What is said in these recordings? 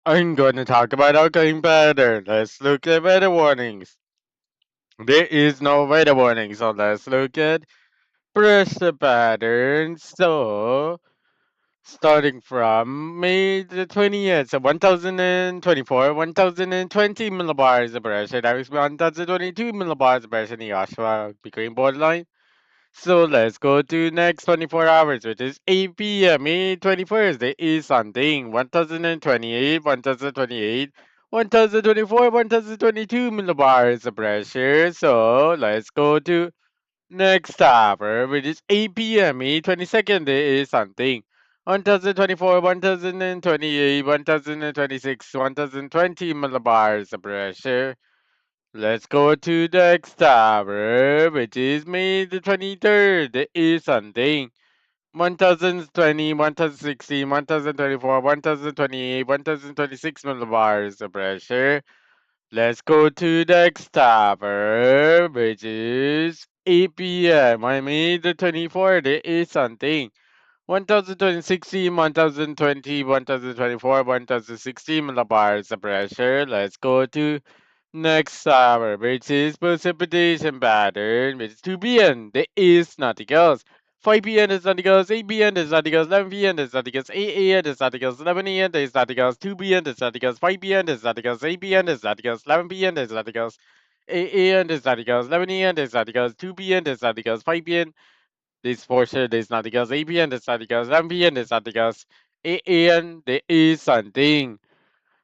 I'm going to talk about occurring pattern. Let's look at weather warnings. There is no weather warning, so let's look at pressure patterns. So, starting from May the 20th, so 1024, 1020 millibars of pressure. That was 1022 millibars of pressure in the Oshawa Green borderline. So let's go to next 24 hours, which is 8 p.m. May 21st. There is something 1028, 1028, 1024, 1022 millibars of pressure. So let's go to next hour, which is 8 p.m. May 22nd. There is something 1024, 1028, 1026, 1020 millibars of pressure. Let's go to the next tower, which is May the 23rd. There is something. 1020, 1016, 1024, 1028, 1026 millibars of pressure. Let's go to the next tower, which is 8 p.m. on May the 24th. There is something. 1016, 1020, 1024, 1016 millibars of pressure. Let's go to next hour, which is precipitation pattern, which is 2 p.m. There is nothing else. 5 p.m. is nothing else. 8 p.m. is nothing else. 11 p.m. is nothing else. 8 a.m. is nothing else. 11 a.m. is nothing else. 2 p.m. is nothing else. 5 p.m. is nothing else. 8 p.m. is nothing else. 11 p.m. is nothing else. 8 a.m. is nothing else. 11 a.m. is nothing else. 2 p.m. is nothing else. 5 p.m. This for sure there's nothing else. 8 p.m. there's nothing else. 11 p.m. there's nothing else. 8 a.m. there is something.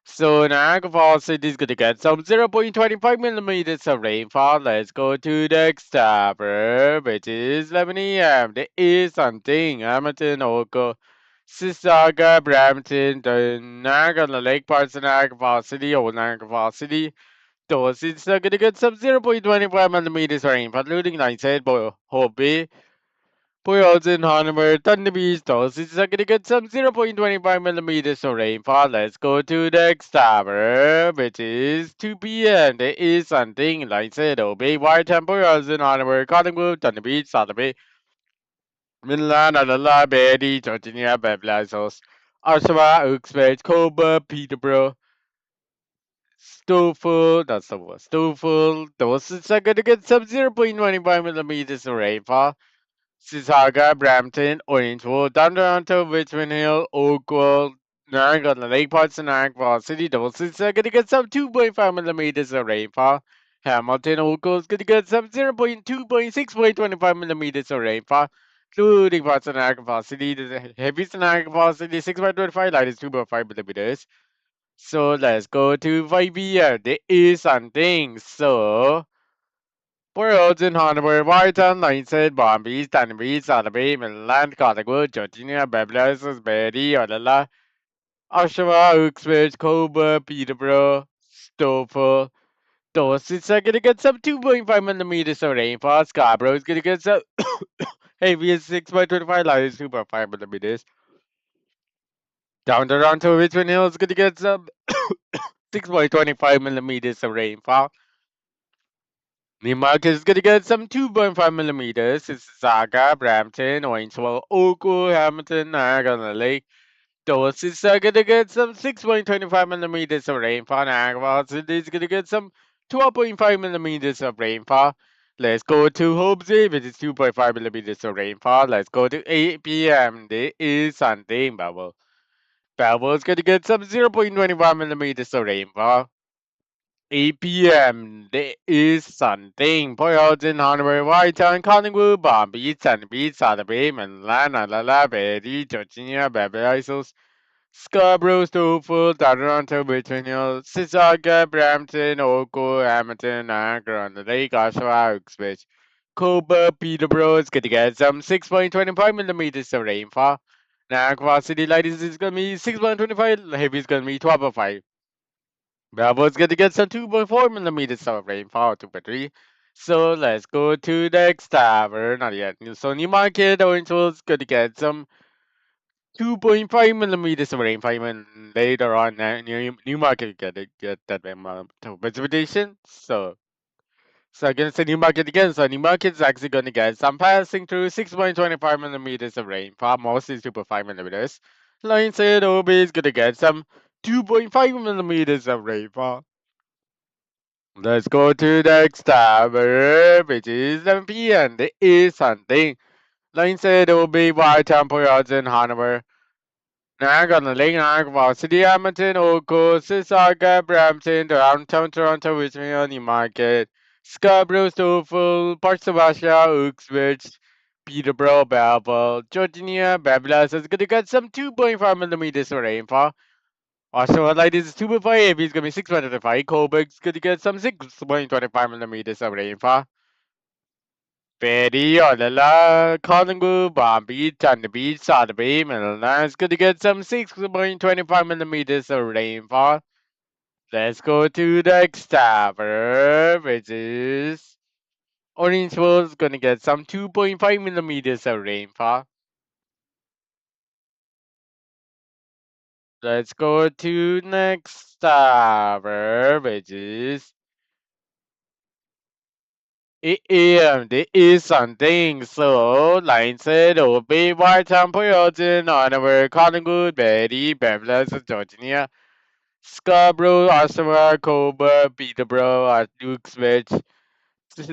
So Niagara Falls City is gonna get some 0.25 millimeters of rainfall. Let's go to the next tower, which is 11 a.m. There is something. Hamilton, Oco, Sissaga, Brampton, the Niagara Lake parts of Niagara Falls City, Old Niagara Falls City. Those it's gonna get some 0.25 millimeters of rainfall, including like said, Hobie. Boils in Hannover, Thunder Beach, those is gonna get some 0.25 millimeters of rainfall. Let's go to the next tower, which is 2 p.m. There is something like said, Obey, White Temple, in Hannover, Collingwood, Thunder Beach, Southern Bay, Milan, Alala, Betty, Georgia, Beblasos, Oshawa, Uxbridge, Cobra, Peterborough, Stouffle, that's the word, Stouffle, those is gonna get some 0.25 millimeters of rainfall. Sissaga, Brampton, Orangeville, down Toronto, Richmond Hill, Oakville, Niagara Lake parts of Niagara City. Dulles are gonna get some 2.5 millimeters of rainfall. Hamilton, Oakville is gonna get some 0.2.6.25 millimeters of rainfall. Including parts of Niagara City, the heaviest in Niagara City, 6.25, lightest 2.5 millimeters. So let's go to 5 There is something. So Worlds in Hanover, Whiteton, Lansing, Bombay, Stanley, Salaby, Milan, Collingwood, Georgia, Beblas, Berry, Olala, Oshawa, Uxbridge, Cobra, Peterborough, Stouffle. Dorset's are gonna get some 2.5 millimeters of rainfall. Scarborough is gonna get some heaviest 6.25, lightest 2.5 millimeters. Down Toronto, Richmond Hill is gonna get some 6.25 millimeters of rainfall. Newmarket is gonna get some 2.5 millimeters. Mississauga, Brampton, Orangeville, Oakville, Hamilton, Niagara Lake. Dorset are gonna get some 6.25 millimeters of rainfall. Niagara City is gonna get some 12.5 millimeters of rainfall. Let's go to Hobbsy, which is 2.5 millimeters of rainfall. Let's go to 8 p.m. There is something, Bubble. Bubble is gonna get some 0.25 millimeters of rainfall. 8 p.m. There is something. Boyles in Hanover, Whitetown, Collingwood, Palm Beach, Sunny Beach, Southern Bay, Milan, Alala, Betty, Georgia, Beverly Hills, Scarborough, Stouffle, Toronto, Richmond Hill, Sissaga, Brampton, Oakville, Hamilton, Niagara on the Lake, Oshawa, Uxbridge, Cobra, Peterborough is going to get some 6.25 millimeters of rainfall. Niagara City light is going to be 6.25, heavy is going to be 12.5. Bravo's gonna get some 2.4 millimeters of rainfall, 2.3. So let's go to the next tower. Not yet. So Newmarket, Orangeville's gonna get some 2.5 millimeters of rainfall. And later on, Newmarket get that amount of precipitation. So I'm gonna say Newmarket again. So Newmarket's actually gonna get some passing through 6.25 millimeters of rainfall. Most is 2.5 millimeters. Line said OB is gonna get some 2.5 millimeters of rainfall. Let's go to the next hour, which is 11 p.m. There is something. Like I said, it will be by temperatures in Hanover. Niagara, Lake Niagara, City, Edmonton, Oako, Sissaga, Brampton, downtown Toronto, Richmond, Newmarket, Scarborough, Stouffville, parts of Russia, Uxbridge, Peterborough, Belleville, Georgia, Babylon is gonna get some 2.5 millimeters of rainfall. Also, like this is 2.5, AB is gonna be 6.25, Coburg's gonna get some 6.25 millimeters of rainfall. Betty, Olala, Collingwood, Palm Beach, Thunder Beach, Sotheby, Middleton is going to get some 6.25 millimeters of rainfall. Let's go to the next tower, which is Orangeville is going to get some 2.5 millimeters of rainfall. Let's go to next tower, which is there is something so line said will be white temperature on our Collingwood, Betty, Beverly, Georgia, Scarborough, Oshawa, Coburg, Peterborough, at Uxbridge,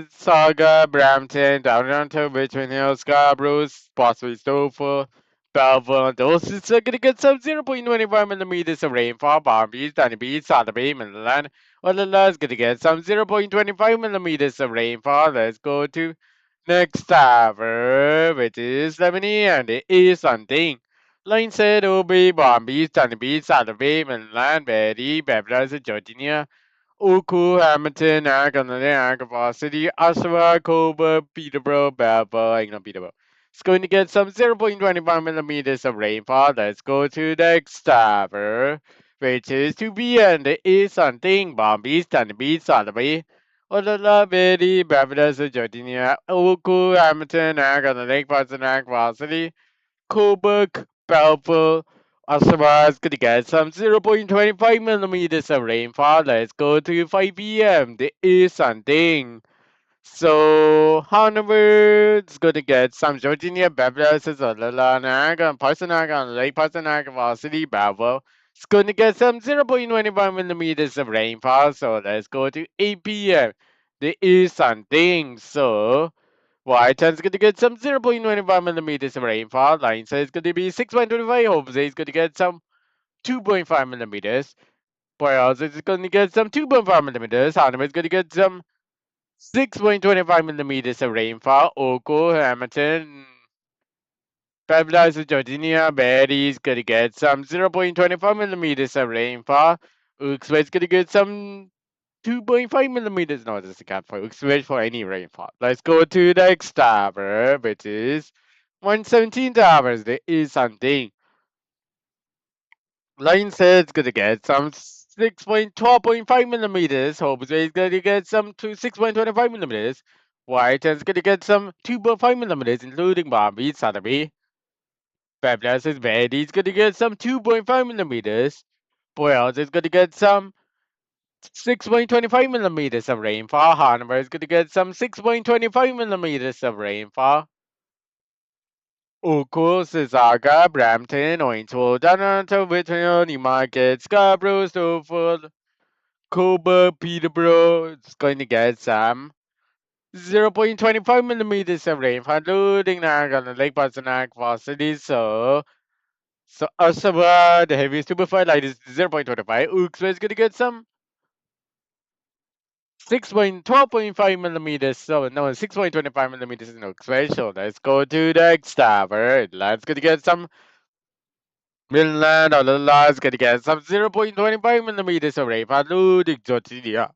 Saga, Brampton, Downtown, Richmond Hill, Scarborough, possibly Stouffville, Belleville, those is gonna get some 0.25 millimeters of rainfall. Palm Beach, Sunny Beach, Sotheby, Midland, Olala is gonna get some 0.25 millimeters of rainfall. Let's go to next tower, which is Lemony, and it is something. Line said it will be Palm Beach, Sunny Beach, Sotheby, Midland, Betty, Beverly, Georgia. Oku, Hamilton, Agava City, Oshawa, Coburg, Peterborough, Belleville, England, Peterborough. It's going to get some 0.25 millimeters of rainfall. Let's go to the next tower, which is to be and there is something. Bombay, Stanley Beach, Sotheby, Olala, Betty, Beverly, Georgia, Oku, Hamilton, Agava Lake, Boston, Agava City, Coburg, Belleville, Oshawa is gonna get some 0.25 millimeters of rainfall. Let's go to 5 p.m. There is something. So Hanover is gonna get some Georgia, Beverly, Olala, Niagara, Parsanaga, Lake Parsanaga, City, Belleville. It's gonna get some 0.25 millimeters of rainfall. So let's go to 8 p.m. There is something. So White is going to get some 0.25 millimeters of rainfall. Line says it's going to be 6.25. Jose is going to get some 2.5 millimeters. Boyles is going to get some 2.5 millimeters. Hanum is going to get some 6.25 millimeters of rainfall. Oko, Hamilton, Pablas, Georgia, Barry is going to get some 0.25 millimeters of rainfall. Uxway is going to get some 2.5 millimeters. No, this is a cap for Uxway for any rainfall. Let's go to the next tower, which is 117 towers. There is something. Line says it's gonna get some 6.12.5 millimeters. Hope is gonna get some to 6.25 millimeters. White is gonna get some 2.5 millimeters, including Bobby, Sotheby. Fabulous is bad. He's gonna get some 2.5 millimeters. Boyles is gonna get some 6.25 millimeters of rainfall. Hanover is gonna get some 6.25 millimeters of rainfall. Oku, Sissaga, Brampton, Orangeville, Toronto, Richmond, Newmarket, Scarborough, Stouffville, Coburg, Peterborough. It's going to get some 0.25 millimeters of rainfall, including Niagara Lake, Pasanak, Varsity. So Oshawa, the heaviest superfly light is 0.25. Uxbridge is going to get some 6.12.5 millimeters. So no, 6.25 millimeters in Uxbridge. So let's go to the next tower. Let's going to get some Midland or the last gonna get some 0.25 millimeters of rainfall, including Georgia.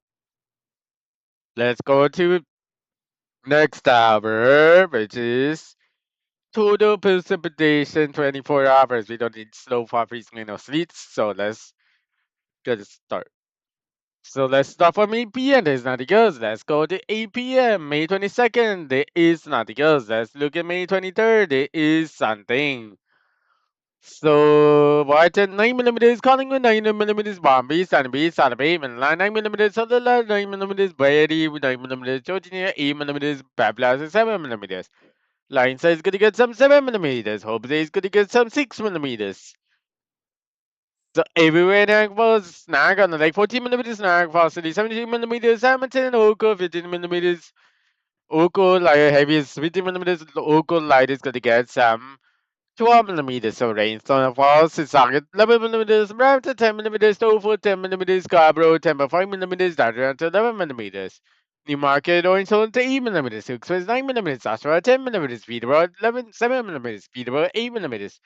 Let's go to next tower, which is total precipitation 24 hours. We don't need snowfall, freezing, or sleets, so let's get start. So let's start from 8 p.m. There's nothing else. Let's go to 8 p.m. May 22nd. There is nothing else. Let's look at May 23rd. There is something. So, watch at 9 millimeters, calling with 9 millimeters Bombay, Sunby, Sunby, and 9 millimeters Sutherland, 9 millimeters Brady, 9 millimeters Georgia, 8 millimeters Bablas, and 7 millimeters. Line size gonna get some 7 millimeters. Hope is gonna get some 6 millimeters. So everywhere snack falls, snack on the like 14 millimeters snack velocity, 17 millimeters, Hamilton, Oko, 15 millimeters, Oko, like heaviest 15 millimeters, Oko light is going to get some 12 millimeters of rainstorm falls, socket 11 millimeters, Brampton 10 millimeters, Tofu 10 millimeters, Scarborough 10.5 millimeters, Dodger to 11 millimeters. Newmarket, Orange Hill to 8 millimeters, Hooksville 9 millimeters, Oshawa 10 millimeters, Peterborough 7 millimeters, Peterborough 8 millimeters.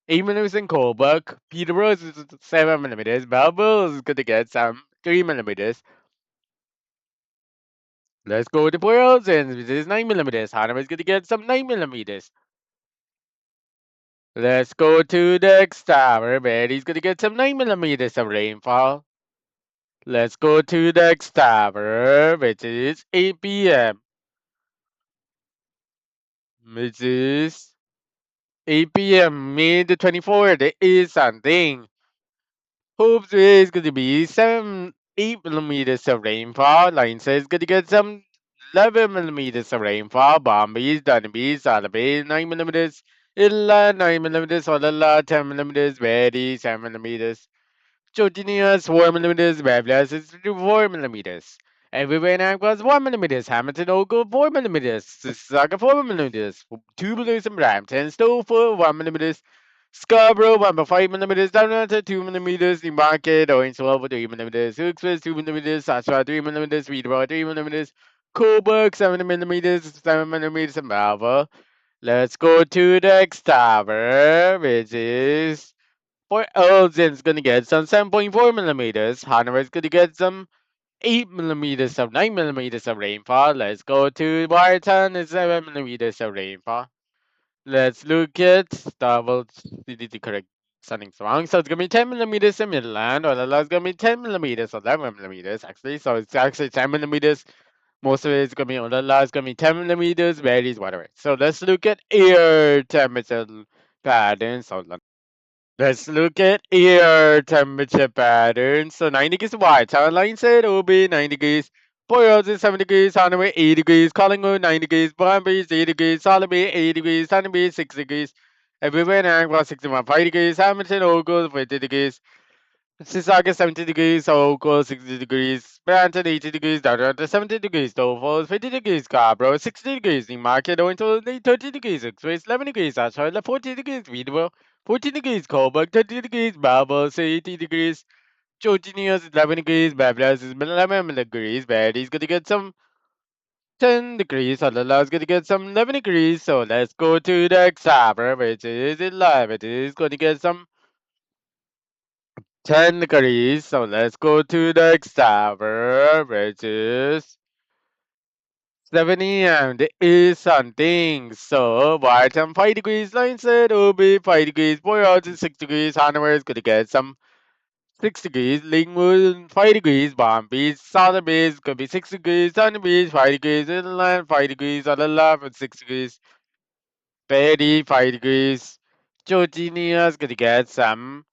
8 millimeters in Colebrook, Peterborough is 7 millimeters, Belleville is going to get some 3 millimeters. Let's go to Port Elgin, which is 9 millimeters. Hanover is going to get some 9 millimeters. Let's go to the next tower, where he's going to get some 9 millimeters of rainfall. Let's go to the next tower, which is 8 p.m., which is 8 p.m., May the 24th. There is something. Hopes is going to be 8 millimeters of rainfall. Line says going to get some 11 millimeters of rainfall. Bombay's, Dunby's, Alabay, 9 millimeters. Illa, 9 millimeters. Olala, 10 millimeters. Very, 7 millimeters. Jordania's 4 millimeters. Bablas is 4 millimeters. Everywhere in Aqua's 1 millimeters. Hamilton Ogle 4 millimeters. Saga 4 millimeters. Tubulars and Brampton Stowe for 1 millimeters. Scarborough 1.5 millimeters. Downwater 2 millimeters. Newmarket Orange 12 3 millimeters. Hooksville 2 millimeters. Oshawa 3 millimeters. Peterborough 3 millimeters. Coburg 7 millimeters. 7 millimeters. And Malva. Let's go to the next tower, which is Port Elgin's gonna get some 7.4 millimeters. Hanover's gonna get some 8 millimeters of 9 millimeters of rainfall. Let's go to Barton, it's 7 millimeters of rainfall. Let's look at double the correct something's wrong. So it's gonna be 10 millimeters in Midland, or the last gonna be 10 millimeters or 11 millimeters actually. So it's actually 10 millimeters. Most of it is gonna be on the last gonna be 10 millimeters, varies, whatever. So let's look at air temperature patterns. So let's look at air temperature patterns. So 90 degrees white. Town line said it will be 90 degrees. Boyles is 7 degrees. Hanaway 8 degrees. Collingwood 9 degrees. Bombay is 8 degrees. Solomon 8 degrees. Sunny 6 degrees. Everywhere in Anglo 61 5 degrees. Hamilton Ogle 50 degrees. Sisaka 70 degrees. Ogle 60 degrees. Branton 80 degrees. Downtown 70 degrees. Falls 50 degrees. Scarborough 60 degrees. Newmarket Owenton 30 degrees. Express 11 degrees. Ashland 40 degrees. Peterborough 14 degrees. Coburg 30 degrees. Barbados 80 degrees. Georgina is 11 degrees. Babylon is 11 degrees. Barry's gonna get some 10 degrees. Alala is gonna get some 11 degrees. So let's go to the Xaver, which is 11. It is gonna get some 10 degrees. So let's go to the Xaver, which is 7 a.m. There is something. So, white and 5 degrees. Line said will be 5 degrees. Boy, out is 6 degrees. Hanover is gonna get some 6 degrees. Lingwood 5 degrees. Palm Beach. Southern Beach could be 6 degrees. Sunny Beach 5 degrees. Inland 5 degrees. Alala 6 degrees. Perry 5 degrees. Georgina is gonna get some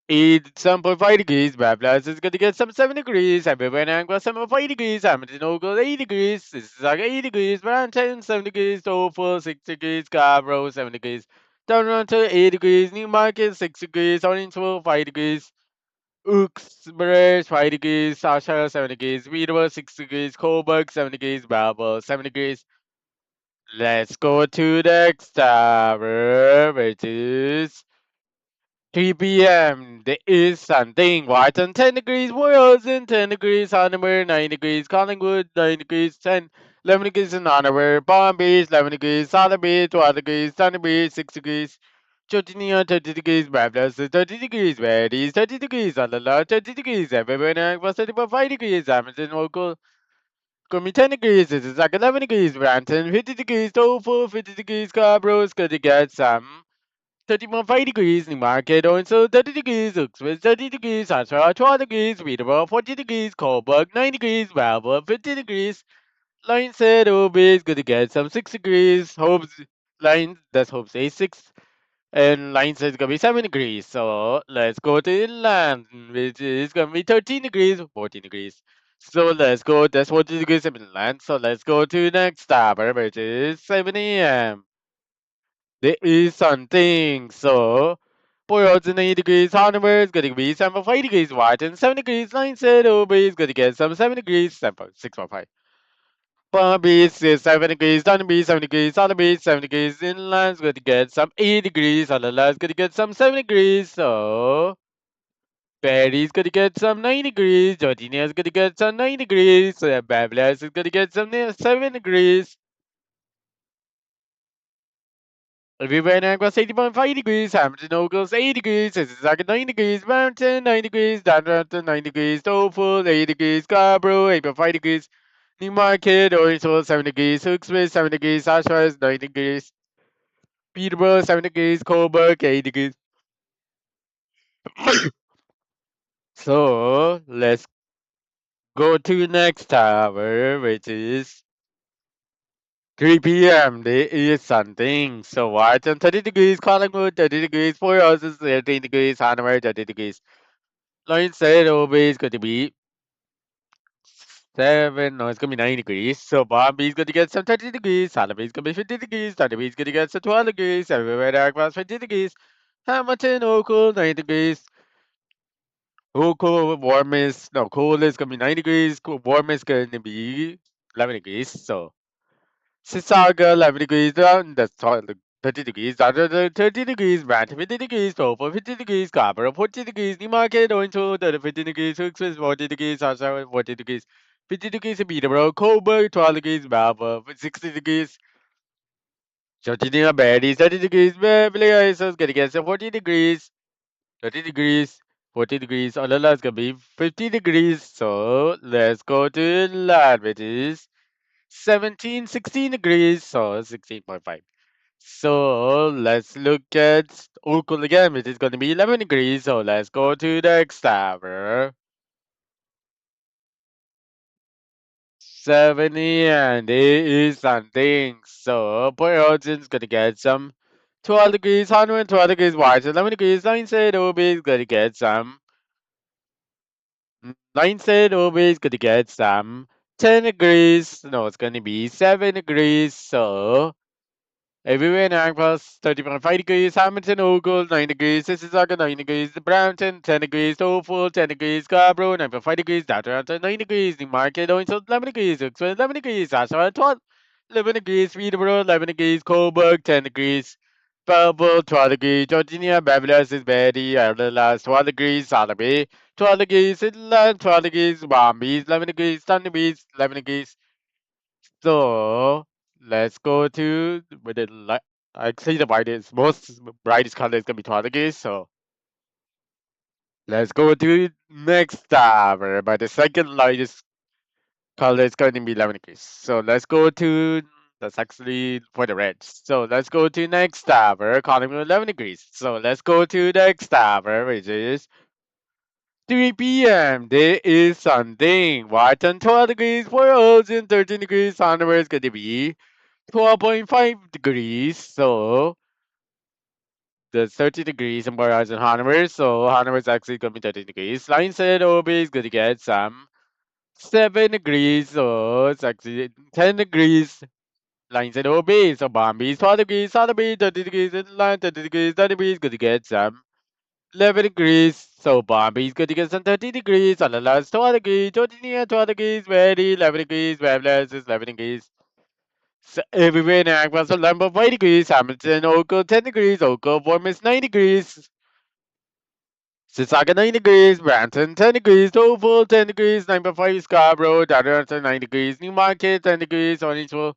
7.5 degrees. Bablas is gonna get some 7 degrees. Everywhere in Anglo 7.5 degrees. Hamilton Ogle 8 degrees. This is like 8 degrees. Branton 7 degrees. Tofu 6 degrees. Scarborough 7 degrees. Toronto 8 degrees. Newmarket 6 degrees. Orangeville 5 degrees. Uxbridge 5 degrees. Sasha 7 degrees. Peterborough 6 degrees. Coburg 7 degrees. Belleville 7 degrees. Let's go to the next tower, which is 3 p.m. There is something. Wharton 10 degrees, Royalton 10 degrees, Hanover 9 degrees, Collingwood 9 degrees, 11 degrees in Hanover, Palm Beach 11 degrees, Southern Beach 12 degrees, Sunny Beach 6 degrees, Georgia 30 degrees, Babylon 30 degrees, Verdes 30 degrees, Alala 30 degrees, everywhere was 35 degrees, Hamilton local. Gonna be 10 degrees, this is like 11 degrees, Brampton 50 degrees, Tofu 50 degrees, Scarborough's gonna get some 30.5 degrees, Newmarket also 30 degrees, Uxbridge 30 degrees, Ashford 12 degrees, Peterborough 40 degrees, Coburg 9 degrees, Valva 50 degrees. Line said Obi is gonna get some 6 degrees. Hopes line that's Hope say 6. And line says it's gonna be 7 degrees. So let's go to inland, which is gonna be 13 degrees, 14 degrees. So let's go, that's 14 degrees in inland. So let's go to next tower, which is 7 a.m. There is something. So Boils in 8 degrees, Hanover is going to be 7.5 degrees, Washington 7 degrees, line said Obi is going to get some 7 degrees, 6.5. Palm Beach is 7 degrees, Dun Beach 7 degrees, Southern Beach 7 degrees, Inland's going to get some 8 degrees, Honolulu's going to get some 7 degrees, so Paris going to get some 9 degrees, Jordania's going to get some 9 degrees, so Babylon is going to get some 7 degrees. Everywhere in Aqua's 80.5 degrees, Hamilton Ogles 8 degrees, Mississauga 9 degrees, Mountain 9 degrees, Dandenton 9 degrees, Tofu 8 degrees, Scarborough 8.5 degrees, Newmarket, Orangeville 7 degrees, Hooksville 7 degrees, Ashford 9 degrees, Peterborough 7 degrees, Coburg 8 degrees. So let's go to next tower, which is 3 p.m. There is something. So Wharton 30 degrees, Collingwood 30 degrees, Four Houses 13 degrees, Hanover 30 degrees. Line said Obi is going to be 7, no, it's going to be 9 degrees. So Bombay is going to get some 30 degrees, Salaby is going to be 50 degrees, Thunderbee is going to get some 12 degrees, everywhere across 50 degrees. Hamilton, Oakville 9 degrees. Cool, warmest, no, cool is going to be 9 degrees, cool, warmest going to be 11 degrees. So Sissaga 11 degrees, that's 30 degrees, Dada 30 degrees, Brant 50 degrees, Topo 50 degrees, Scarborough 40 degrees, Newmarket, Orangewood 50 degrees, Hooksville 40 degrees, Sasha 40 degrees, 50 degrees in Peterborough, Coburg 12 degrees, Malva 60 degrees, Georgina Berry 30 degrees, Beverly Hills is going to get some 40 degrees, 30 degrees, 40 degrees, Olala is going to be 50 degrees, so let's go to land, which is 16 degrees, so 16.5. So let's look at Ukul again, which is going to be 11 degrees. So let's go to the next tower. 70, and it is something. So Port Elgin's going to get some 12 degrees, 112 degrees, Watch 11 degrees, 9 said Obi is going to get some. 9 said Obi is going to get some 10 degrees. No, it's going to be 7 degrees. So everywhere in Agpas, 30.5 degrees, Hamilton, Ogle, 9 degrees, Mississauga, 9 degrees, Brampton, 10 degrees, Tofu, 10 degrees, Scarborough, 9.5 degrees, Downtown, 9 degrees, Newmarket, Owensville, 11 degrees, Oxford, 11 degrees, Ashland, 12, 11 degrees, Peterborough, 11 degrees, Coburg, 10 degrees, Belleville, 12 degrees, Georgia, Babylon, Cincinnati, Ireland, 12 degrees, Salaby, 12 degrees, Inland, 12 degrees, Bombay, 11 degrees, Thunder Beach, 11 degrees, so let's go to with the light. Actually, the most brightest color is gonna be 12 degrees. So let's go to next tower. But the second lightest color is going to be 11 degrees. So let's go to that's actually for the reds. So let's go to next tower, calling 11 degrees. So let's go to next tower, which is 3 p.m. There is something. Wharton 12 degrees, for Ocean 13 degrees, Hanover is going to be 12.5 degrees. So the 30 degrees in Boreas and Hanover. So Hanover is actually going to be 30 degrees. Line said OB is going to get some 7 degrees. So it's actually 10 degrees. Line said OB. So Bombay is 12 degrees. Sotheby 30 degrees. Line 30 degrees. 30 degrees going to get some 11 degrees. So Bombay is going to get some 30 degrees. Alala is 12 degrees. Georgia 12 degrees. Very 11 degrees. Webler is 11 degrees. So everywhere in Aqua's a lump of 5 degrees, Hamilton, Oakville 10 degrees, Oakville warm is 9 degrees, Sissaga 9 degrees, Brampton 10 degrees, Tofu 10 degrees, 9.5 Scarborough, Darrington 9 degrees, Newmarket 10 degrees, Orangeville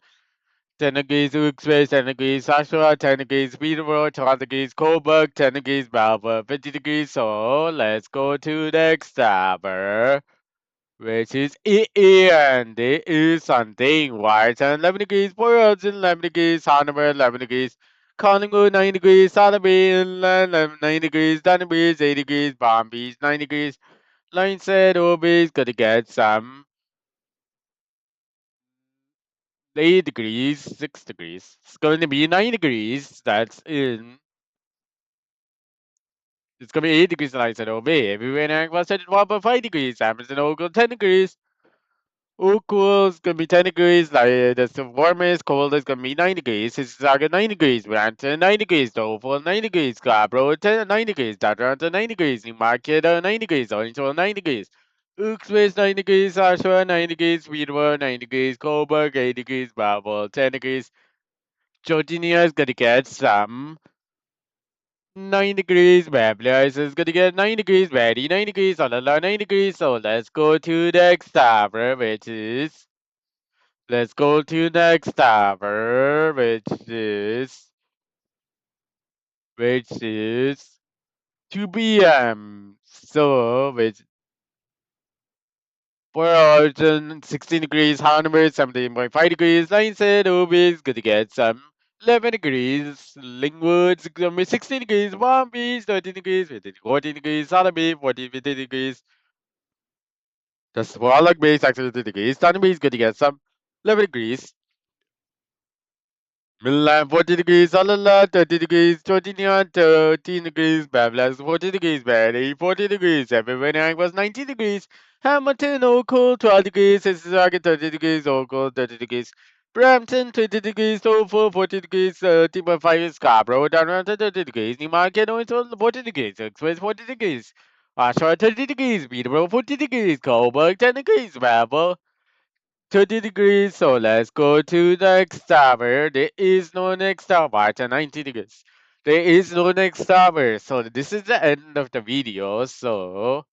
10 degrees, Hooksville 10 degrees, Oshawa 10 degrees, Peterborough 12 degrees, Coburg 10 degrees, Balfour 50 degrees. So let's go to next tower, which is and there is something. Wharton 11 degrees, Port 11 degrees, Hanover 11 degrees, Collingwood 9 degrees, Sotheby Inland 9 degrees, Dunn Beach 8 degrees, Palm Beach 9 degrees, Line said Obi's gonna get some 8 degrees, 6 degrees. It's going to be 9 degrees. That's in. It's gonna be 8 degrees, Line said Obi. Everywhere in Anglo said 1.5 degrees, Amazon Ogle 10 degrees. Cool is gonna be 10 degrees. Like that's the warmest. Cold is gonna be 9 degrees. It's like 9 degrees. Brampton 9 degrees. Dover 9 degrees. Scarborough 9 degrees. Atlanta 9 degrees. Newmarket 9 degrees. Orangeville 9 degrees. Uxbridge 9 degrees. Oshawa 9 degrees. Weedward 9 degrees. Coburg 8 degrees. Bravo 10 degrees. Georginia is gonna get some 9 degrees. Babylon is gonna get 9 degrees. Ready 9 degrees. Alala 9 degrees. So let's go to the next tower, which is. Let's go to next tower, which is 2 p.m. So which 416 degrees, Hanover 17.5 degrees, Line said Ubis gonna get some 11 degrees, Lingwood's gonna be 16 degrees, Palm Beach 13 degrees, 14 degrees, Salaby 14, 15 degrees, the Swallow Bay 60 degrees, Sunny Beach gonna get some 11 degrees. Milan 40 degrees, Alala 30 degrees, Georgina 13 degrees, Bablas 40 degrees, Barry 40 degrees, everywhere was 19 degrees, Hamilton, Oakville 12 degrees, Mississauga 30 degrees, Oakville 30 degrees, Brampton 20 degrees, Oakville 40 degrees, 13.5 Scarborough, Downtown 30 degrees, Newmarket, Owensville 40 degrees, Express 40 degrees, Oshawa 30 degrees, Peterborough 40 degrees, Coburg 10 degrees, Bravo 30 degrees, so let's go to the next tower. There is no next tower at 90 degrees. There is no next tower. So this is the end of the video. So